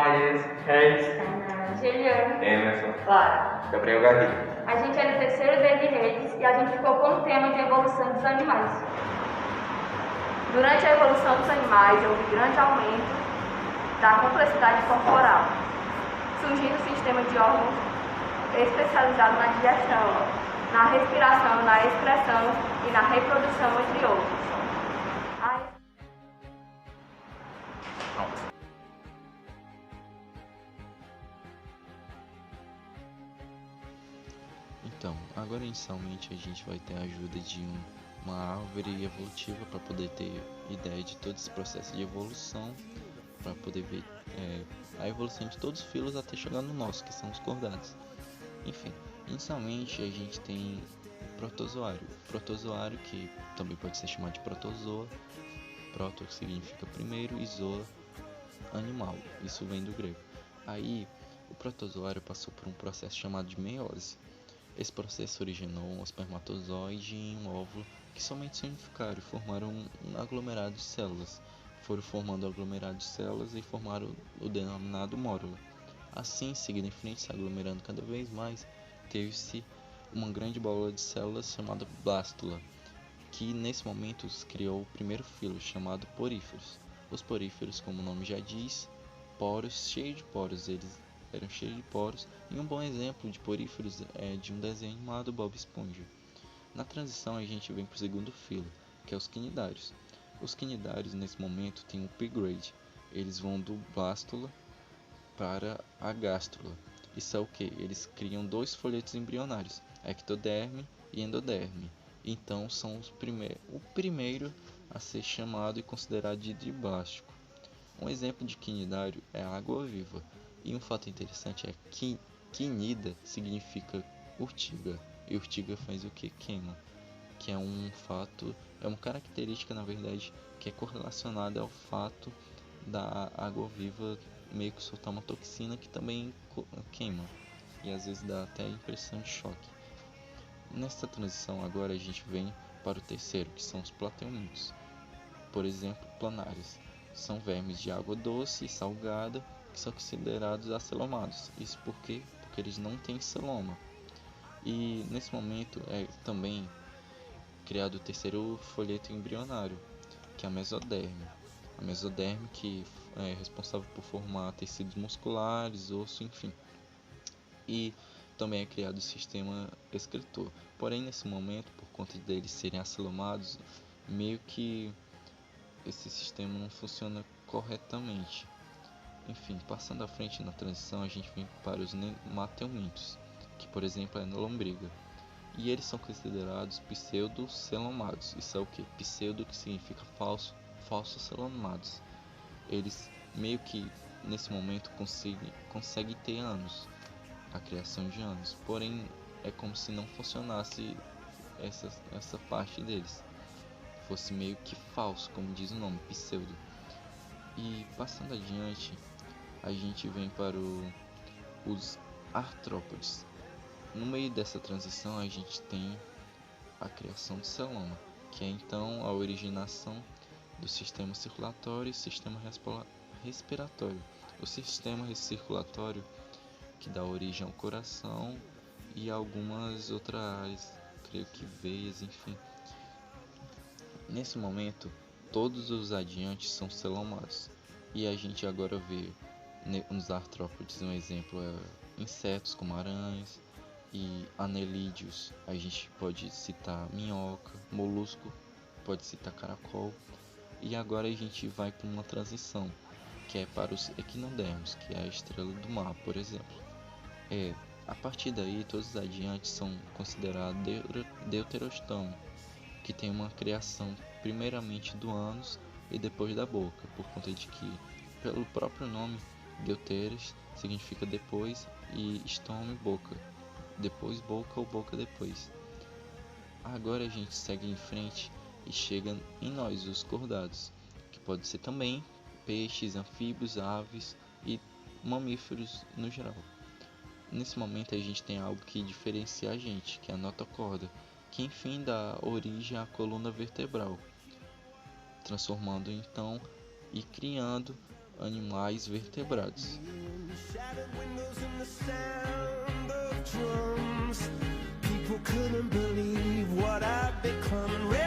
Thaís, Reis, Juliana, Emerson, Clara. Gabriel Garrido. A gente é do terceiro D de redes e a gente ficou com o tema de evolução dos animais. Durante a evolução dos animais, houve grande aumento da complexidade corporal, surgindo um sistema de órgãos especializado na digestão, na respiração, na excreção e na reprodução, entre outros. Então, agora inicialmente a gente vai ter a ajuda de uma árvore evolutiva para poder ter ideia de todo esse processo de evolução, para poder ver a evolução de todos os filos até chegar no nosso, que são os cordados. Enfim, inicialmente a gente tem o protozoário. Protozoário, que também pode ser chamado de protozoa. Proto significa primeiro e zoa, animal. Isso vem do grego. Aí, o protozoário passou por um processo chamado de meiose. Esse processo originou um espermatozoide e um óvulo que somente se unificaram e formaram um aglomerado de células. Foram formando aglomerado de células e formaram o denominado mórula. Assim, seguindo em frente, se aglomerando cada vez mais, teve-se uma grande bola de células chamada blástula, que nesse momento criou o primeiro filo, chamado poríferos. Os poríferos, como o nome já diz, poros, cheios de poros, eles eram cheios de poros, e um bom exemplo de poríferos é de um desenho animado Bob Esponja. Na transição a gente vem para o segundo filo, que é os quinidários. Os quinidários nesse momento têm um upgrade, eles vão do blástula para a gástrula. Isso é o que? Eles criam dois folhetos embrionários, ectoderme e endoderme. Então são o primeiro a ser chamado e considerado de diblástico. Um exemplo de quinidário é a água-viva. E um fato interessante é que quinida significa urtiga. E urtiga faz o que? Queima. Que é um fato, é uma característica na verdade que é correlacionada ao fato da água-viva meio que soltar uma toxina que também queima. E às vezes dá até a impressão de choque. Nesta transição agora a gente vem para o terceiro, que são os plateumintos. Por exemplo, planários. São vermes de água doce e salgada que são considerados acelomados. Isso por quê? Porque eles não têm celoma. E nesse momento é também criado o terceiro folheto embrionário, que é a mesoderme. A mesoderme que é responsável por formar tecidos musculares, osso, enfim. E também é criado o sistema excretor. Porém, nesse momento, por conta deles serem acelomados, meio que esse sistema não funciona corretamente. Enfim, passando à frente na transição, a gente vem para os nemateumintos, que por exemplo é na lombriga. E eles são considerados pseudocelomados. Isso é o que? Pseudo, que significa falso, falsos celomados. Eles meio que nesse momento conseguem ter anos, a criação de anos. Porém, é como se não funcionasse essa parte deles. Fosse meio que falso, como diz o nome, pseudo. E passando adiante, a gente vem para os artrópodes. No meio dessa transição a gente tem a criação do celoma, que é então a originação do sistema circulatório e sistema respiratório. O sistema circulatório que dá origem ao coração e algumas outras áreas, creio que veias, enfim. Nesse momento, todos os adiantes são celomados. E a gente agora vê nos artrópodes um exemplo é insetos como aranhas e anelídeos. A gente pode citar minhoca, molusco, pode citar caracol. E agora a gente vai para uma transição, que é para os equinodermos, que é a estrela do mar, por exemplo. A partir daí, todos os adiantes são considerados deuterostome, que tem uma criação primeiramente do ânus e depois da boca, por conta de que, pelo próprio nome, deuteres significa depois e stome, boca. Depois boca ou boca depois. Agora a gente segue em frente e chega em nós, os cordados, que pode ser também peixes, anfíbios, aves e mamíferos no geral. Nesse momento a gente tem algo que diferencia a gente, que é a notocorda, que enfim dá origem à coluna vertebral, transformando então e criando animais vertebrados. People couldn't believe what I'd become.